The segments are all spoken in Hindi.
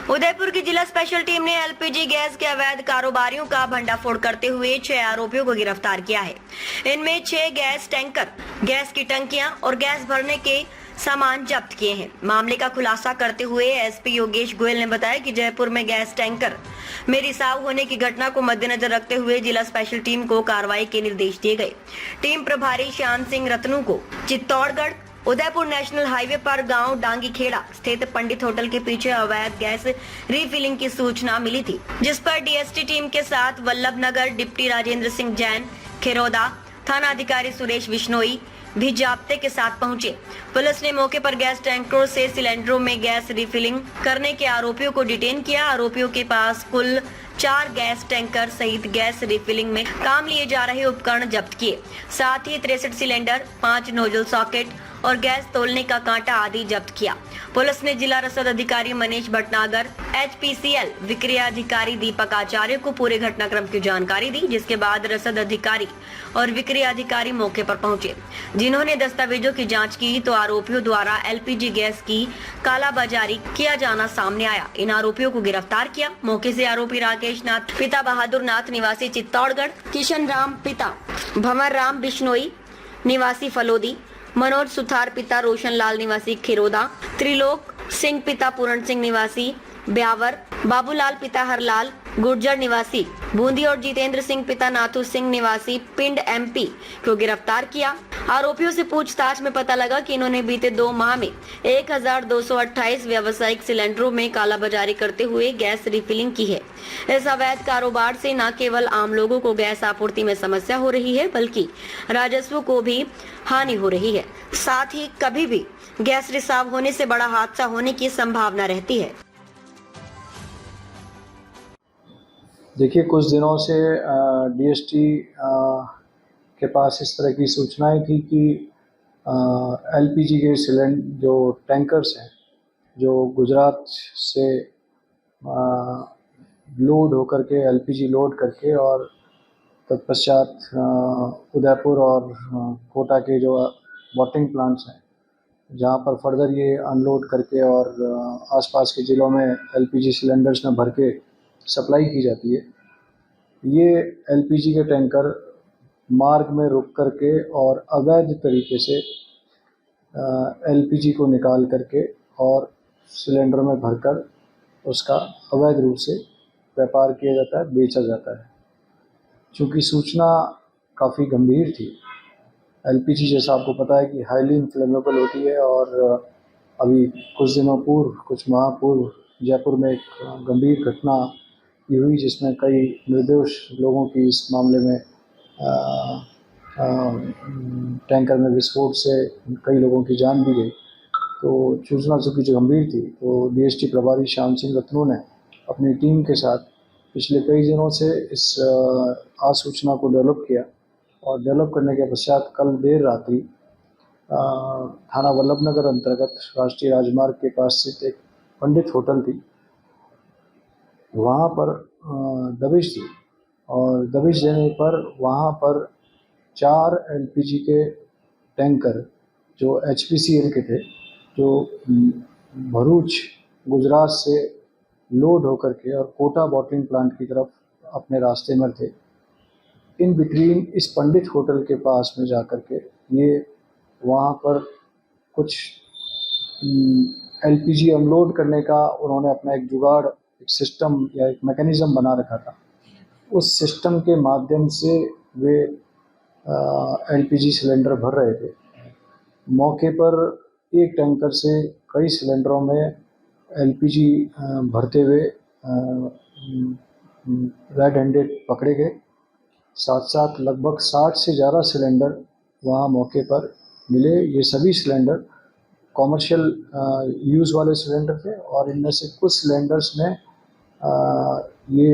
उदयपुर की जिला स्पेशल टीम ने एलपीजी गैस के अवैध कारोबारियों का भंडाफोड़ करते हुए 6 आरोपियों को गिरफ्तार किया है। इनमें 6 गैस टैंकर, गैस की टंकियां और गैस भरने के सामान जब्त किए हैं। मामले का खुलासा करते हुए एसपी योगेश गोयल ने बताया कि जयपुर में गैस टैंकर में रिसाव होने की घटना को मद्देनजर रखते हुए जिला स्पेशल टीम को कार्रवाई के निर्देश दिए गए। टीम प्रभारी श्याम सिंह रतनू को चित्तौड़गढ़ उदयपुर नेशनल हाईवे पर गांव डांगी खेड़ा स्थित पंडित होटल के पीछे अवैध गैस रिफिलिंग की सूचना मिली थी, जिस पर डीएसटी टीम के साथ वल्लभ नगर डिप्टी राजेंद्र सिंह जैन, खिरोदा थाना अधिकारी सुरेश बिश्नोई भी जाब्ते के साथ पहुंचे। पुलिस ने मौके पर गैस टैंकरों से सिलेंडरों में गैस रिफिलिंग करने के आरोपियों को डिटेन किया। आरोपियों के पास कुल 4 गैस टैंकर सहित गैस रिफिलिंग में काम लिए जा रहे उपकरण जब्त किए। साथ ही 63 सिलेंडर, 5 नोजल सॉकेट और गैस तोलने का कांटा आदि जब्त किया। पुलिस ने जिला रसद अधिकारी मनीष भटनागर, एचपीसीएल विक्रय अधिकारी दीपक आचार्य को पूरे घटनाक्रम की जानकारी दी, जिसके बाद रसद अधिकारी और विक्रय अधिकारी मौके पर पहुंचे, जिन्होंने दस्तावेजों की जांच की तो आरोपियों द्वारा एलपीजी गैस की कालाबाजारी किया जाना सामने आया। इन आरोपियों को गिरफ्तार किया। मौके से आरोपी राकेश नाथ पिता बहादुर नाथ निवासी चित्तौड़गढ़, किशन राम पिता भंवर राम बिश्नोई निवासी फलोदी, मनोज सुथार पिता रोशन लाल निवासी खिरोदा, त्रिलोक सिंह पिता पूरण सिंह निवासी ब्यावर, बाबूलाल पिता हरलाल गुर्जर निवासी बूंदी और जितेंद्र सिंह पिता नाथू सिंह निवासी पिंड एमपी को गिरफ्तार किया। आरोपियों से पूछताछ में पता लगा कि इन्होंने बीते 2 माह में 1228 व्यावसायिक सिलेंडरों में कालाबाजारी करते हुए गैस रिफिलिंग की है। इस अवैध कारोबार से न केवल आम लोगों को गैस आपूर्ति में समस्या हो रही है, बल्कि राजस्व को भी हानि हो रही है। साथ ही कभी भी गैस रिसाव होने से बड़ा हादसा होने की संभावना रहती है। देखिए, कुछ दिनों से डीएसटी के पास इस तरह की सूचनाएं थी कि एलपीजी के सिलेंडर जो टैंकर्स हैं, जो गुजरात से लोड होकर के एलपीजी लोड करके और तत्पश्चात उदयपुर और कोटा के जो बॉटलिंग प्लांट्स हैं, जहां पर फर्दर ये अनलोड करके और आसपास के ज़िलों में एलपीजी सिलेंडर्स में भर के सप्लाई की जाती है। ये एलपीजी के टैंकर मार्ग में रुक करके और अवैध तरीके से एलपीजी को निकाल करके और सिलेंडर में भरकर उसका अवैध रूप से व्यापार किया जाता है, बेचा जाता है। चूँकि सूचना काफ़ी गंभीर थी, एलपीजी जैसा आपको पता है कि हाईली इन्फ्लेमेबल होती है, और अभी कुछ दिनों पूर्व, कुछ माह पूर्व जयपुर में एक गंभीर घटना ये हुई, जिसमें कई निर्दोष लोगों की इस मामले में टैंकर में विस्फोट से कई लोगों की जान भी गई। तो सूचना चूँकि जो गंभीर थी, तो डीएसटी प्रभारी श्याम सिंह रतनू ने अपनी टीम के साथ पिछले कई दिनों से इस आसूचना को डेवलप किया, और डेवलप करने के पश्चात कल देर रात्रि थाना वल्लभ नगर अंतर्गत राष्ट्रीय राजमार्ग के पास स्थित एक पंडित होटल थी, वहाँ पर दबिश थी, और दबिश देने पर वहाँ पर 4 एलपीजी के टैंकर जो एचपीसीएल के थे, जो भरूच गुजरात से लोड होकर के और कोटा बॉटलिंग प्लांट की तरफ अपने रास्ते में थे। इन बिटवीन इस पंडित होटल के पास में जाकर के ये वहाँ पर कुछ एलपीजी अनलोड करने का उन्होंने अपना एक जुगाड़, एक सिस्टम या एक मैकेनिज़्म बना रखा था। उस सिस्टम के माध्यम से वे एलपीजी सिलेंडर भर रहे थे। मौके पर एक टैंकर से कई सिलेंडरों में एलपीजी भरते हुए रेड हैंडेड पकड़े गए। साथ साथ लगभग 60 से ज़्यादा सिलेंडर वहाँ मौके पर मिले। ये सभी सिलेंडर कॉमर्शियल यूज़ वाले सिलेंडर थे, और इनमें से कुछ सिलेंडर्स में ये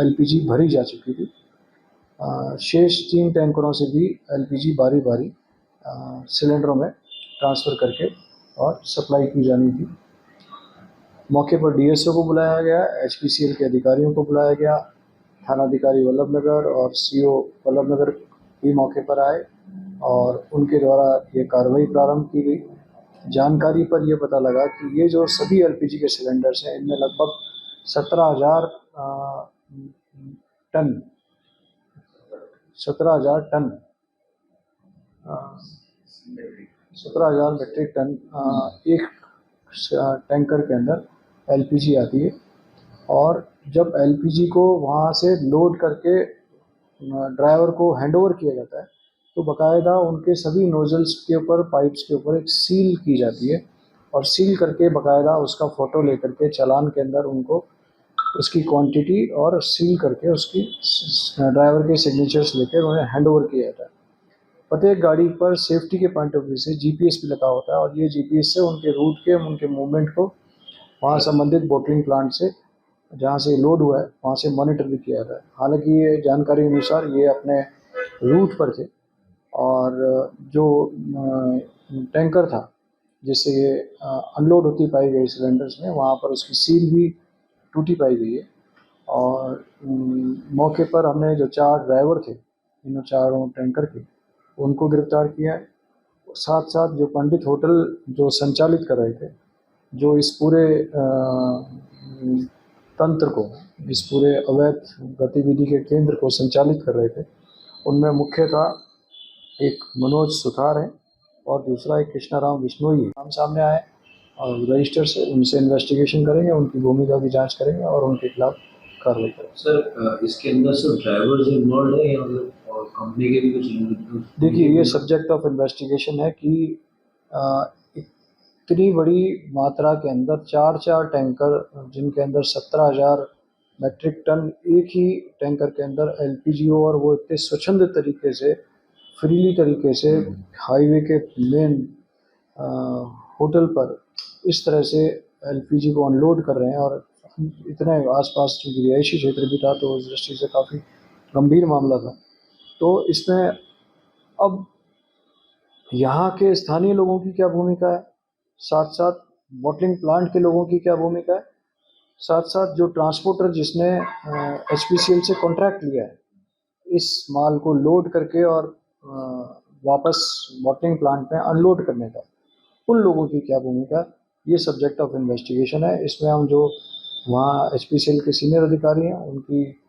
एलपीजी भरी जा चुकी थी। शेष 3 टैंकरों से भी एलपीजी बारी बारी सिलेंडरों में ट्रांसफ़र करके और सप्लाई की जानी थी। मौके पर डीएसओ को बुलाया गया, एचपीसीएल के अधिकारियों को बुलाया गया, थानाधिकारी वल्लभ नगर और सीओ वल्लभ नगर भी मौके पर आए, और उनके द्वारा ये कार्रवाई प्रारंभ की गई। जानकारी पर यह पता लगा कि ये जो सभी एलपीजी के सिलेंडर्स हैं इनमें लगभग 17,000 टन 17,000 टन 17,000 मीट्रिक टन एक टैंकर के अंदर एलपीजी आती है। और जब एलपीजी को वहाँ से लोड करके ड्राइवर को हैंडओवर किया जाता है तो बाकायदा उनके सभी नोजल्स के ऊपर, पाइप्स के ऊपर एक सील की जाती है और सील करके बाकायदा उसका फ़ोटो लेकर के चालान के अंदर उनको उसकी क्वांटिटी और सील करके उसकी ड्राइवर के सिग्नेचर्स लेकर उन्हें हैंडओवर किया जाता है। प्रत्येक गाड़ी पर सेफ्टी के पॉइंट ऑफ व्यू से जीपीएस भी लगा होता है और ये जीपीएस से उनके रूट के, उनके मूवमेंट को वहाँ संबंधित बोटलिंग प्लांट से जहाँ से लोड हुआ है वहाँ से मॉनिटर भी किया जाता है। हालांकि ये जानकारी अनुसार ये अपने रूट पर थे और जो टैंकर था जिससे ये अनलोड होती पाई गई सिलेंडर्स में, वहाँ पर उसकी सील भी टूटी पाई गई है। और मौके पर हमने जो 4 ड्राइवर थे इन चारों टैंकर के, उनको गिरफ्तार किया है। साथ साथ जो पंडित होटल जो संचालित कर रहे थे, जो इस पूरे तंत्र को, इस पूरे अवैध गतिविधि के केंद्र को संचालित कर रहे थे, उनमें मुख्य था एक मनोज सुथार है और दूसरा एक कृष्णाराम बिश्नोई है। नाम सामने आए और रजिस्टर से उनसे इन्वेस्टिगेशन करेंगे, उनकी भूमिका की जांच करेंगे और उनके खिलाफ कार्रवाई करेंगे। सर, इसके अंदर सिर्फ ड्राइवर्स इन्वॉल्व है या मतलब और कंपनी के भी कुछ? देखिए, ये सब्जेक्ट ऑफ इन्वेस्टिगेशन है कि इतनी बड़ी मात्रा के अंदर 4 टैंकर जिनके अंदर 17,000 मैट्रिक टन एक ही टैंकर के अंदर एलपीजी हो और वो इतने स्वच्छंद तरीके से, फ्रीली तरीके से हाईवे के मेन होटल पर इस तरह से एलपीजी को अनलोड कर रहे हैं। और इतने आसपास चूँकि रिहायशी क्षेत्र भी था तो उस दृष्टि से काफ़ी गंभीर मामला था। तो इसमें अब यहाँ के स्थानीय लोगों की क्या भूमिका है, साथ साथ बॉटलिंग प्लांट के लोगों की क्या भूमिका है, साथ साथ जो ट्रांसपोर्टर जिसने एचपीसीएल से कॉन्ट्रैक्ट लिया है इस माल को लोड करके और वापस बॉटलिंग प्लांट में अनलोड करने का, उन लोगों की क्या भूमिका, ये सब्जेक्ट ऑफ इन्वेस्टिगेशन है। इसमें हम जो वहाँ एचपीसीएल के सीनियर अधिकारी हैं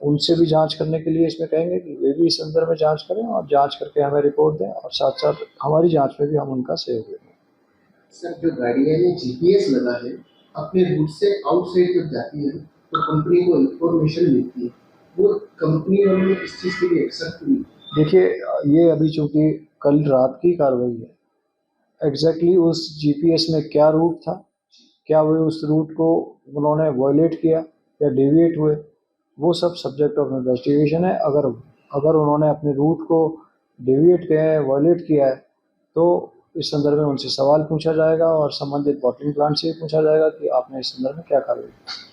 उनसे भी जांच करने के लिए इसमें कहेंगे कि वे भी इस संदर्भ में जांच करें और जांच करके हमें रिपोर्ट दें और साथ साथ हमारी जांच में भी हम उनका सहयोग दें। सर, जो गाड़ियाँ में जीपीएस लगा है अपने रूट से आउटसाइड जब जाती है तो कंपनी को इंफॉर्मेशन मिलती है, वो कंपनी वालों ने इस चीज़ के लिए एक्सेप्ट नहीं? देखिए, ये अभी चूँकि कल रात की कार्रवाई है, एग्जैक्टली उस जीपीएस में क्या रूट था, क्या वे उस रूट को उन्होंने वायलेट किया या डेविएट हुए, वो सब सब्जेक्ट ऑफ इन्वेस्टिगेशन है। अगर उन्होंने अपने रूट को डेविएट किया है, वायलेट किया है, तो इस संदर्भ में उनसे सवाल पूछा जाएगा और संबंधित बॉटलिंग प्लांट से पूछा जाएगा कि आपने इस संदर्भ में क्या कार्रवाई की।